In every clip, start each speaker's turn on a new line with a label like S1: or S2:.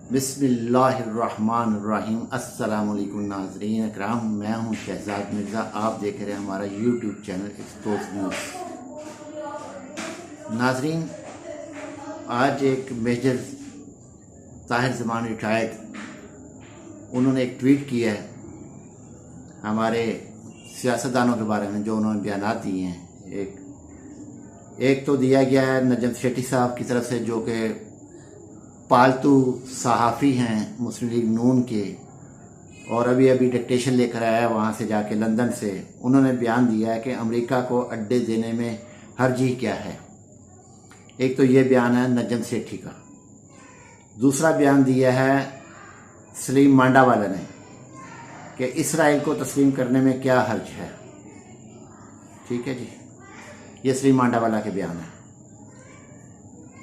S1: बिस्मिल्लाहिर्रहमानिर्रहीम। अस्सलामुअलैकुम नाज़रीन अकराम, मैं हूं शहजाद मिर्ज़ा। आप देख रहे हैं हमारा यूट्यूब चैनल एक्सपोज न्यूज़। नाज़रीन, आज एक मेजर ताहिर ज़मान रिटायर्ड, उन्होंने एक ट्वीट किया है हमारे सियासतदानों के बारे में जो उन्होंने बयानात दिए हैं। एक तो दिया गया है नजम शेट्टी साहब की तरफ से, जो कि पालतू सहाफ़ी हैं मुस्लिम लीग नून के, और अभी डिक्टेशन लेकर आया है वहाँ से जाके लंदन से। उन्होंने बयान दिया है कि अमेरिका को अड्डे देने में हर्जी क्या है। एक तो ये बयान है नजम सेठी का। दूसरा बयान दिया है सलीम मांडावाला ने कि इसराइल को तस्लीम करने में क्या हर्ज है। ठीक है जी, ये सलीम मांडावाला के बयान है।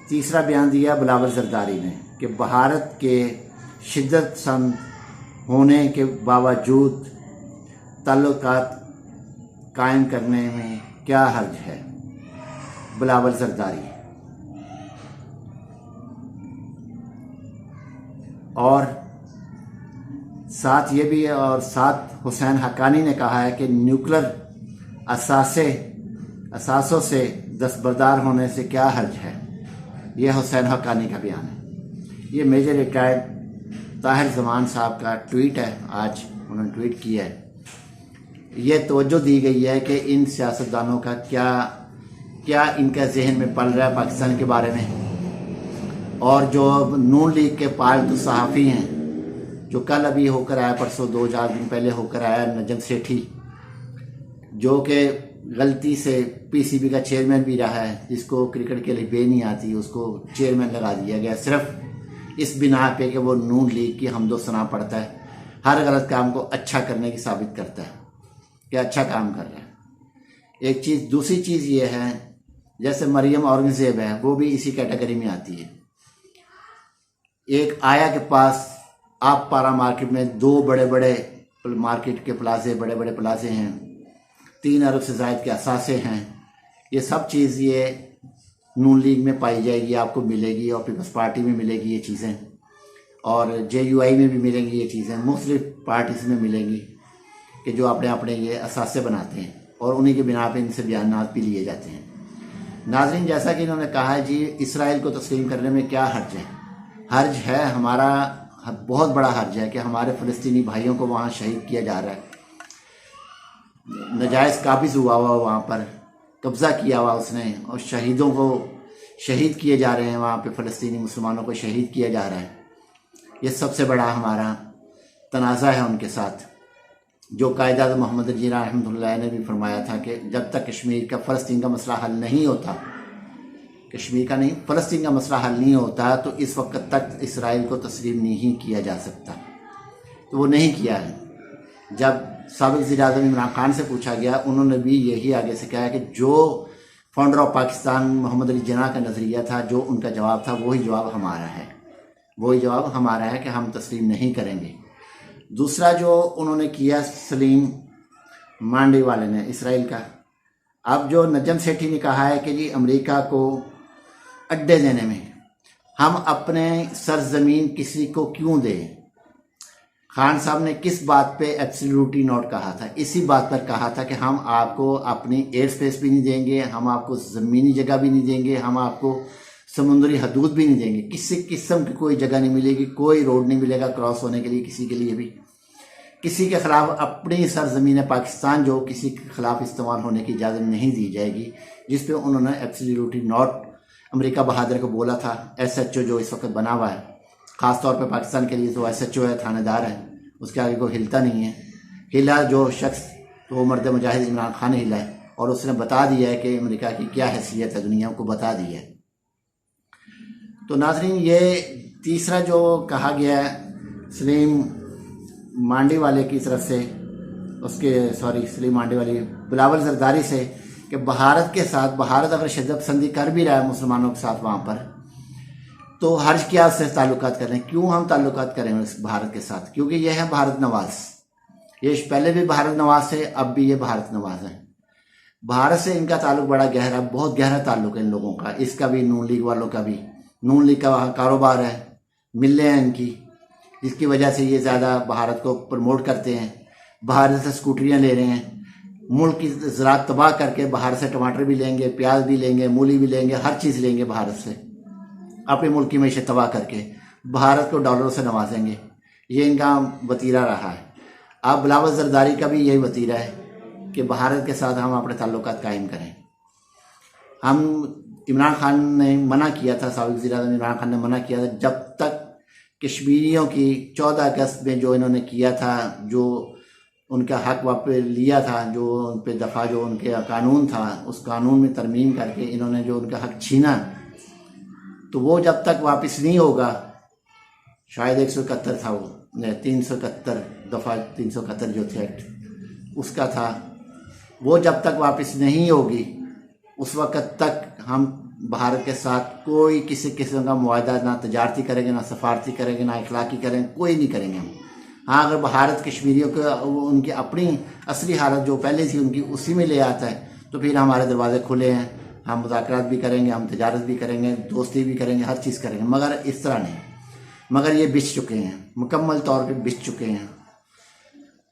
S1: तीसरा बयान दिया बिलावल जरदारी ने कि भारत के शिद्दत पसंद होने के बावजूद ताल्लुकात कायम करने में क्या हर्ज है। बिलावल जरदारी। और साथ ये भी है, और साथ हुसैन हक्कानी ने कहा है कि न्यूक्लियर असासों से दस्तबरदार होने से क्या हर्ज है। यह हुसैन हक्कानी का बयान है। ये मेजर रिटायर्ड ताहिर ज़मान साहब का ट्वीट है, आज उन्होंने ट्वीट किया है। ये तवज्जो दी गई है कि इन सियासतदानों का क्या इनका जहन में पल रहा है पाकिस्तान के बारे में। और जो नून लीग के पालतू सहाफ़ी हैं, जो कल अभी होकर आया, परसों 2-4 दिन पहले होकर आया नजम सेठी, जो कि गलती से पीसीबी का चेयरमैन भी रहा है, जिसको क्रिकेट के लिए बे नहीं आती, उसको चेयरमैन लगा दिया गया सिर्फ इस बिना पे कि वो नून लीग की हमदो सना पड़ता है, हर गलत काम को अच्छा करने की साबित करता है कि अच्छा काम कर रहा है। एक चीज़। दूसरी चीज़ ये है, जैसे मरियम औरंगज़ेब है, वो भी इसी कैटेगरी में आती है। एक आया के पास आप पारा मार्केट में 2 बड़े मार्केट के बड़े प्लाजे हैं, 3 अरब से ज़ायद के असासे हैं। ये सब चीज़ ये नून लीग में पाई जाएगी, आपको मिलेगी, और पीपल्स पार्टी में मिलेगी ये चीज़ें, और JUI में भी मिलेंगी ये चीज़ें, मुख्तलिफ पार्टीज़ में मिलेंगी कि जो अपने ये असासे बनाते हैं, और उन्हीं के बिना पे इनसे बयानात भी लिए जाते हैं। नाज़रीन, जैसा कि इन्होंने कहा है जी, इसराइल को तस्लीम करने में क्या हर्ज है। हर्ज है, हमारा बहुत बड़ा हर्ज है कि हमारे फ़लस्तीनी भाइयों को वहाँ शहीद किया जा रहा है, नजायज़ काबिज़ हुआ वहाँ पर, कब्ज़ा किया हुआ उसने, और शहीदों को शहीद किए जा रहे हैं वहाँ पे, फ़लस्तीनी मुसलमानों को शहीद किया जा रहा है। ये सबसे बड़ा हमारा तनाज़ा है उनके साथ। जो कायद-ए-आज़म मोहम्मद जिन्ना रहमतुल्लाह ने भी फरमाया था कि जब तक कश्मीर का फ़लस्तीन का मसला हल नहीं होता, कश्मीर का नहीं फ़लस्तीन का मसला हल नहीं होता, तो इस वक्त तक इसराइल को तस्लीम नहीं किया जा सकता। तो वो नहीं किया है। जब साबिक़ वज़ीर-ए-आज़म इमरान खान से पूछा गया, उन्होंने भी यही आगे से कहा कि जो फाउंडर ऑफ पाकिस्तान मोहम्मद अली जिन्ना का नज़रिया था, जो उनका जवाब था, वही जवाब हमारा है। वही जवाब हमारा है कि हम तस्लीम नहीं करेंगे। दूसरा जो उन्होंने किया सलीम मांडावाला ने इसराइल का, अब जो नजम सेठी ने कहा है कि जी अमेरिका को अड्डे देने में हम अपने सरजमीन किसी को क्यों दें। खान साहब ने किस बात पे एब्सोल्युटली नॉट कहा था, इसी बात पर कहा था कि हम आपको अपनी एयर स्पेस भी नहीं देंगे, हम आपको ज़मीनी जगह भी नहीं देंगे, हम आपको समुद्री हदूद भी नहीं देंगे, किसी किस्म की कोई जगह नहीं मिलेगी, कोई रोड नहीं मिलेगा क्रॉस होने के लिए किसी के लिए भी। किसी के ख़िलाफ़ अपनी सरजमीन पाकिस्तान जो किसी के ख़िलाफ़ इस्तेमाल होने की इजाज़त नहीं दी जाएगी, जिस पे उन्होंने एब्सोल्युटली नॉट अमेरिका बहादुर को बोला था। SHO जो इस वक्त बना हुआ है, ख़ास तौर पे पाकिस्तान के लिए तो SHO है, थानेदार है, उसके आगे कोई हिलता नहीं है। हिला जो शख्स, तो वो मर्द मुजाहिद इमरान खान हिला है, और उसने बता दिया है कि अमेरिका की क्या हैसियत है, दुनिया को बता दी है। तो नाज़रीन, ये तीसरा जो कहा गया है सलीम मांडावाला की तरफ से, सलीम मांडावाला बिलावल जरदारी से, कि भारत के साथ, भारत अगर शिद्दत पसंदी कर भी रहा है मुसलमानों के साथ वहाँ पर, तो हर्ज क्या उससे ताल्लुकात करें। क्यों हम ताल्लुकात करें उस भारत के साथ, क्योंकि ये है भारत नवाज। ये पहले भी भारत नवाज थे, अब भी ये भारत नवाज हैं। भारत से इनका ताल्लुक बड़ा गहरा, बहुत गहरा ताल्लुक है इन लोगों का, इसका भी, नून लीग वालों का भी। नून लीग का वहाँ कारोबार है, मिल रहे हैं इनकी, जिसकी वजह से ये ज़्यादा भारत को प्रमोट करते हैं। भारत से स्कूटरियाँ ले रहे हैं, मुल्क की ज़राअत तबाह करके बाहर से टमाटर भी लेंगे, प्याज भी लेंगे, मूली भी लेंगे, हर चीज़ लेंगे भारत से, अपने मुल्क की मैशत तबाह करके भारत को डॉलरों से नवाजेंगे। ये इनका वतीरा रहा है। अब बिलावल जरदारी का भी यही वतीरा है कि भारत के साथ हम अपने ताल्लुकात कायम करें। हम इमरान खान ने मना किया था, साबिक़ वज़ीर-ए-आज़म इमरान खान ने मना किया था, जब तक कश्मीरियों की 14 अगस्त में जो इन्होंने किया था, जो उनका हक वापस लिया था, जो उन पर दफ़ा जो उनके कानून था, उस कानून में तरमीम करके इन्होंने जो उनका हक छीना, तो वो जब तक वापस नहीं होगा, शायद 171 था वो, 371 दफ़ा 371 जो थे एक्ट उसका था, वो जब तक वापस नहीं होगी उस वक़्त तक हम भारत के साथ कोई किसी किस्म का मुआहदा ना तजारती करेंगे, ना सफारती करेंगे, ना इखलाकी करेंगे, कोई नहीं करेंगे हम। हाँ, अगर भारत कश्मीरियों को उनकी अपनी असली हालत जो पहले थी उनकी उसी में ले आता है तो फिर हमारे दरवाजे खुले हैं, हम मुज़ाकरात भी करेंगे, हम तजारत भी करेंगे, दोस्ती भी करेंगे, हर चीज़ करेंगे, मगर इस तरह नहीं। मगर ये बिछ चुके हैं, मुकम्मल तौर पे बिछ चुके हैं।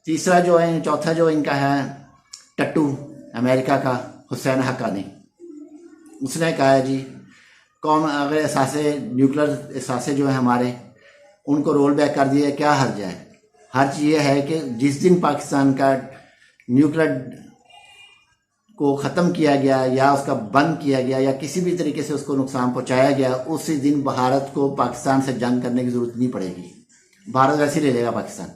S1: तीसरा जो है, चौथा जो इनका है टट्टू अमेरिका का हुसैन हक्कानी, उसने कहा है जी कौन अगर एहसासे न्यूक्लियर एहसासे जो है हमारे उनको रोल बैक कर दिया, क्या हर्ज है? हर्ज ये है कि जिस दिन पाकिस्तान का न्यूक्लियर को ख़त्म किया गया या उसका बंद किया गया या किसी भी तरीके से उसको नुकसान पहुंचाया गया, उसी दिन भारत को पाकिस्तान से जंग करने की ज़रूरत नहीं पड़ेगी। भारत वैसे ही ले लेगा पाकिस्तान,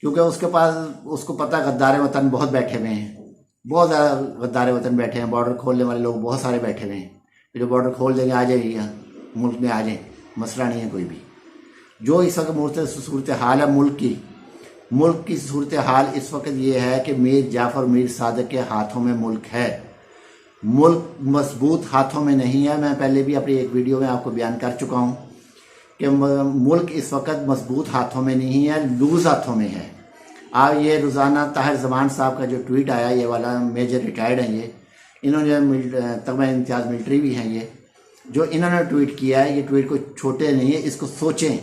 S1: क्योंकि उसके पास उसको पता गद्दार वतन बहुत बैठे हुए हैं, बहुत ज़्यादा गद्दार वतन बैठे हैं, बॉर्डर खोलने वाले लोग बहुत सारे बैठे हुए हैं। जो बॉर्डर खोल देंगे आ जाइए, मुल्क में आ जाए, मसला नहीं है कोई भी। जो इस वक्त सूरत हाल है मुल्क की सूरत हाल इस वक्त ये है कि मीर जाफ़र मीर सादिक के हाथों में मुल्क है, मुल्क मजबूत हाथों में नहीं है। मैं पहले भी अपनी एक वीडियो में आपको बयान कर चुका हूँ कि मुल्क इस वक्त मजबूत हाथों में नहीं है, लूज़ हाथों में है। आप ये रोज़ाना ताहिर ज़मान साहब का जो ट्वीट आया, ये वाला मेजर रिटायर्ड हैं, ये इन्होंने तगमा इम्तियाज़ मिलिट्री भी हैं, ये जो इन्होंने ट्वीट किया है, ये ट्वीट को छोटे नहीं है, इसको सोचें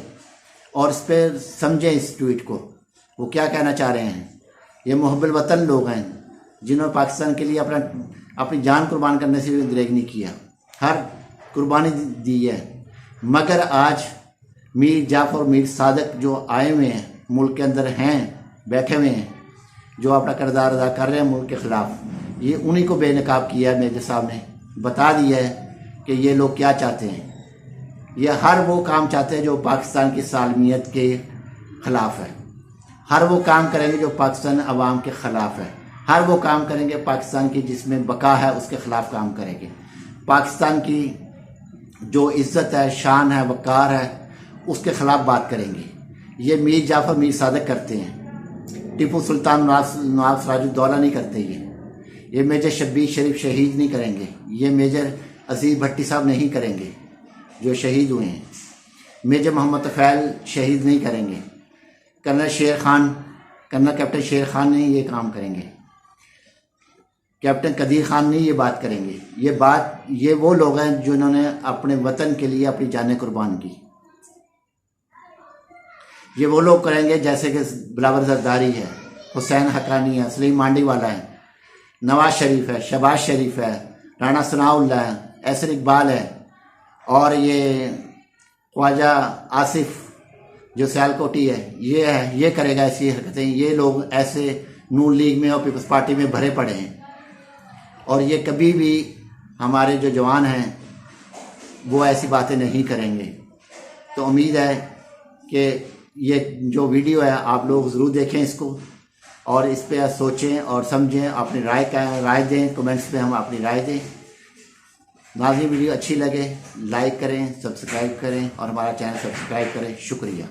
S1: और इस पर समझें इस ट्वीट को, वो क्या कहना चाह रहे हैं। ये मुहब्बुल वतन लोग हैं जिन्होंने पाकिस्तान के लिए अपनी जान कुर्बान करने से भी दरेग नहीं किया, हर कुर्बानी दी है। मगर आज मीर जाफ़र मीर सादिक जो आए हुए हैं, मुल्क के अंदर हैं, बैठे हुए हैं, जो अपना किरदार अदा कर रहे हैं मुल्क के ख़िलाफ़, ये उन्हीं को बेनकाब किया है। मेजर साहब ने बता दिया है कि ये लोग क्या चाहते हैं। ये हर वो काम चाहते हैं जो पाकिस्तान की सालमियत के ख़िलाफ़ है, हर वो काम करेंगे जो पाकिस्तान अवाम के ख़िलाफ़ है, हर वो काम करेंगे पाकिस्तान की जिसमें बका है उसके ख़िलाफ़ काम करेंगे। पाकिस्तान की जो इज़्ज़त है, शान है, वक़ार है, उसके ख़िलाफ़ बात करेंगे। ये मीर जाफ़र मीर सादिक करते हैं, टीपू सुल्तान नवाब सिराजुद्दौला नहीं करते। ये मेजर शब्बीर शरीफ शहीद नहीं करेंगे, ये मेजर अजीज़ भट्टी साहब नहीं करेंगे जो शहीद हुए हैं, मेजर मोहम्मद तफ़ैल शहीद नहीं करेंगे, कर्नल कैप्टन शेर खान नहीं ये काम करेंगे, कैप्टन कदीर खान नहीं ये बात करेंगे। ये वो लोग हैं जिन्होंने अपने वतन के लिए अपनी जानें कुर्बान की। ये वो लोग करेंगे जैसे कि बिलावल जरदारी है, हुसैन हक्कानी है, सलीम मांडीवाला है, नवाज शरीफ है, शहबाज शरीफ है, राना सनाउल्लाह है, एहसन इकबाल है, और ये ख्वाजा आसिफ जो सियालकोटी है, ये करेगा ऐसी हरकतें। ये लोग ऐसे नून लीग में और पीपल्स पार्टी में भरे पड़े हैं, और ये कभी भी हमारे जो जवान हैं वो ऐसी बातें नहीं करेंगे। तो उम्मीद है कि ये जो वीडियो है आप लोग ज़रूर देखें इसको, और इस पर सोचें और समझें, अपनी राय दें, कमेंट्स पे हम अपनी राय दें। नाज़रीन, वीडियो अच्छी लगे लाइक करें, सब्सक्राइब करें और हमारा चैनल सब्सक्राइब करें। शुक्रिया।